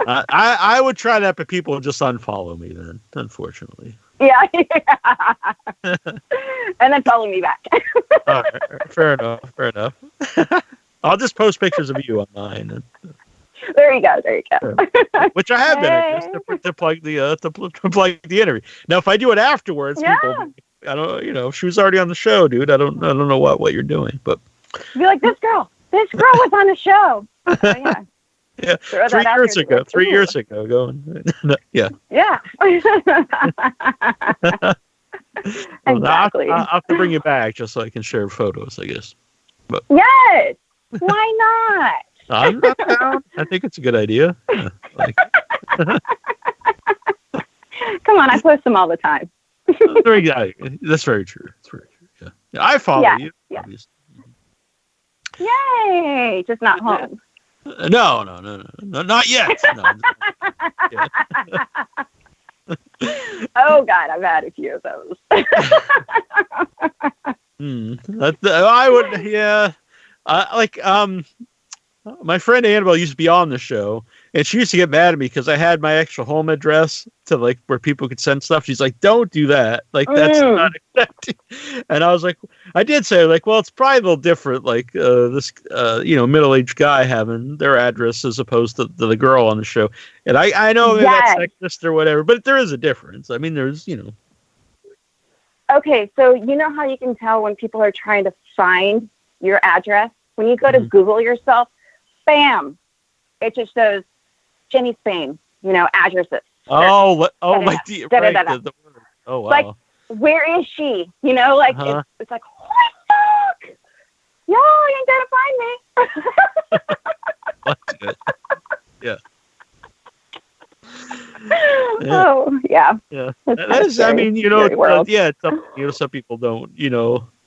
I would try that, but people would just unfollow me then, unfortunately. Yeah. And then follow me back. All right, fair enough. I'll just post pictures of you online. There you go. Which I have been, I guess, to plug the interview. Now, if I do it afterwards, people, I don't, she was already on the show, dude. I don't know what you're doing, but be like, this girl was on the show. Oh, yeah. Yeah, 3 years ago, going. Yeah. Yeah. Exactly. I'll have to bring you back just so I can share photos, I guess. But yes. Why not? I'm not down. I think it's a good idea. Yeah, come on, I post them all the time. That's very true. Yeah. I follow you. Yeah. Yay! Just not home. No, not yet. No. Yeah. Oh God, I've had a few of those. I would, yeah. My friend Annabelle used to be on the show, and she used to get mad at me because I had my actual home address to where people could send stuff. She's like, "Don't do that. That's not accepted." And I was like, I did say well, it's probably a little different. This middle-aged guy having their address as opposed to the girl on the show. And I know that's sexist or whatever, but there is a difference. I mean, there's Okay, so you know how you can tell when people are trying to find your address when you go to Google yourself. Bam! It just shows Jenny Spain, addresses. Oh, my dear. Oh, wow. Like, where is she? It's like, holy fuck! Y'all ain't gonna find me. Yeah. Oh, yeah. Yeah. That is, I mean, it's some people don't,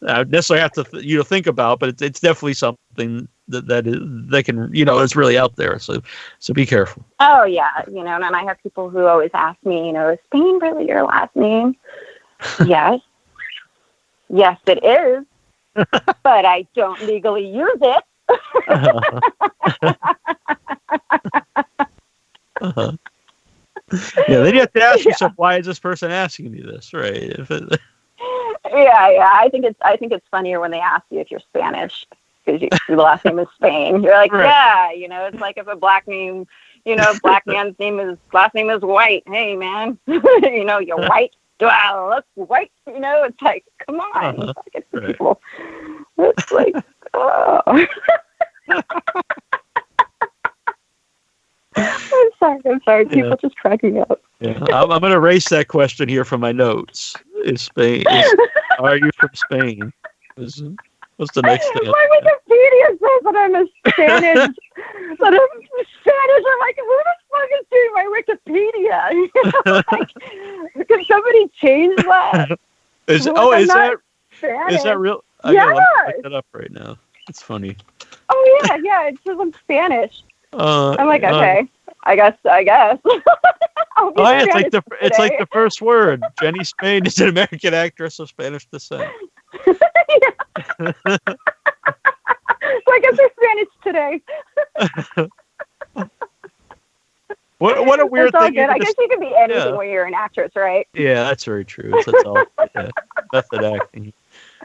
necessarily have to, think about, but it's definitely something that can, it's really out there. So be careful. Oh yeah. And I have people who always ask me, is Spain really your last name? Yes. Yes, it is. But I don't legally use it. Yeah, then you have to ask yourself, why is this person asking me this, right? Yeah. I think it's funnier when they ask you if you're Spanish because your last name is Spain. You're like, right. It's like if a black name, black man's last name is White. Hey, man, you're white. Do I look white? It's like, come on. People. It's like, oh. I'm sorry. People just crack me up. Yeah. I'm going to erase that question here from my notes. Are you from Spain? What's the next thing? My Wikipedia says that I'm a Spanish. I'm like, who the fuck is doing my Wikipedia? Like, can somebody change that? Is that real? I gotta look that up right now. It's funny. Oh yeah, it says I'm Spanish. I'm like, okay, I guess. It's like the first word. Jenny Spain is an American actress of Spanish descent. So I guess they're Spanish today. What a weird thing. I guess you can be anything when you're an actress, right? Yeah, that's very true. That's all method acting.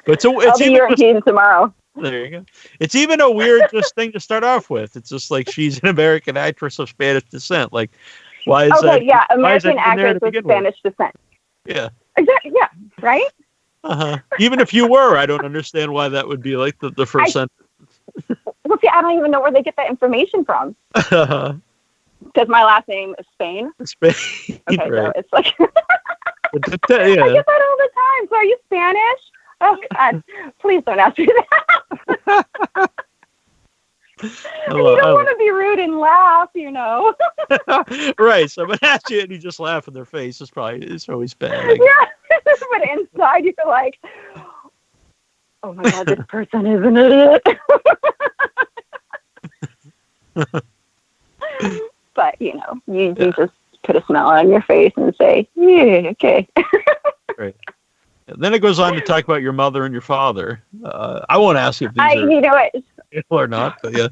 But I'll be European tomorrow. There you go. It's even a weird thing to start off with. It's just like she's an American actress of Spanish descent. Like, why is that? Yeah, American actress of Spanish descent. Yeah. Exactly. Yeah. Right. Even if you were, I don't understand why that would be like the first sentence. Well, see, I don't even know where they get that information from. Because my last name is Spain. Spain. Okay, right. so it's like I get that all the time. So are you Spanish? Oh God! Please don't ask me that. You don't want to be rude and laugh, you know. Right. Someone asks you and you just laugh in their face. It's always bad. Yeah, but inside you're like, oh my God, this person is an idiot. But you know, you just put a smile on your face and say, yeah, okay. Right. And then it goes on to talk about your mother and your father. I won't ask you if these are real or not, but yeah.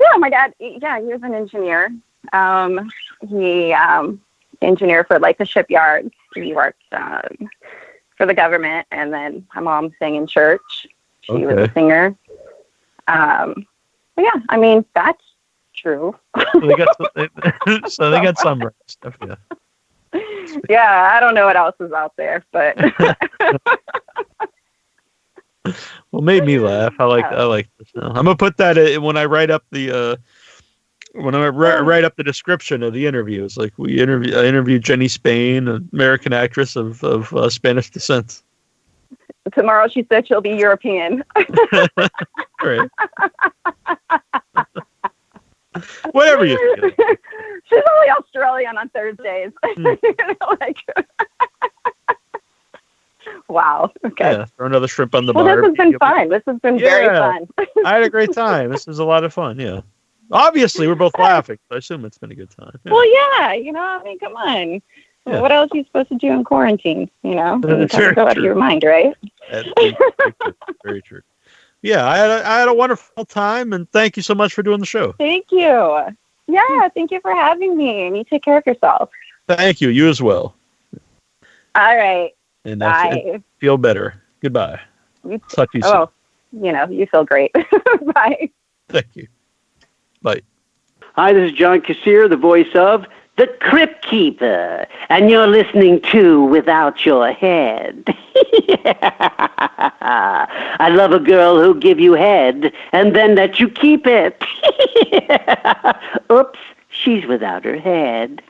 Yeah, my dad. Yeah, he was an engineer. He engineer for like the shipyard. He worked for the government, and then my mom sang in church. She was a singer. But yeah, I mean that's true. So they got some stuff. Yeah. Yeah, I don't know what else is out there, but well, made me laugh. I like this now. I'm gonna put that when I write up the write up the description of the interview. It's like I interviewed Jenny Spain, an American actress of Spanish descent. Tomorrow she said she'll be European. Right. Whatever you feel. She's only Australian on Thursdays. Like, wow. Okay. Yeah, throw another shrimp on the bar. Well, this has been fun. This has been very fun. I had a great time. This is a lot of fun. Yeah. Obviously, we're both laughing. So I assume it's been a good time. Yeah. Well, yeah. You know, I mean, come on. Yeah. What else are you supposed to do in quarantine? You know, you can't go out of your mind, right? That's very true. Yeah, I had a wonderful time, and thank you so much for doing the show. Thank you. Yeah, thank you for having me, and you take care of yourself. Thank you. You as well. All right. And bye. Feel better. Goodbye. Talk to you soon. You know, you feel great. Bye. Thank you. Bye. Hi, this is John Kassir, the voice of The Crypt Keeper, and you're listening to Without Your Head. I love a girl who'll give you head and then let you keep it. Oops, she's without her head.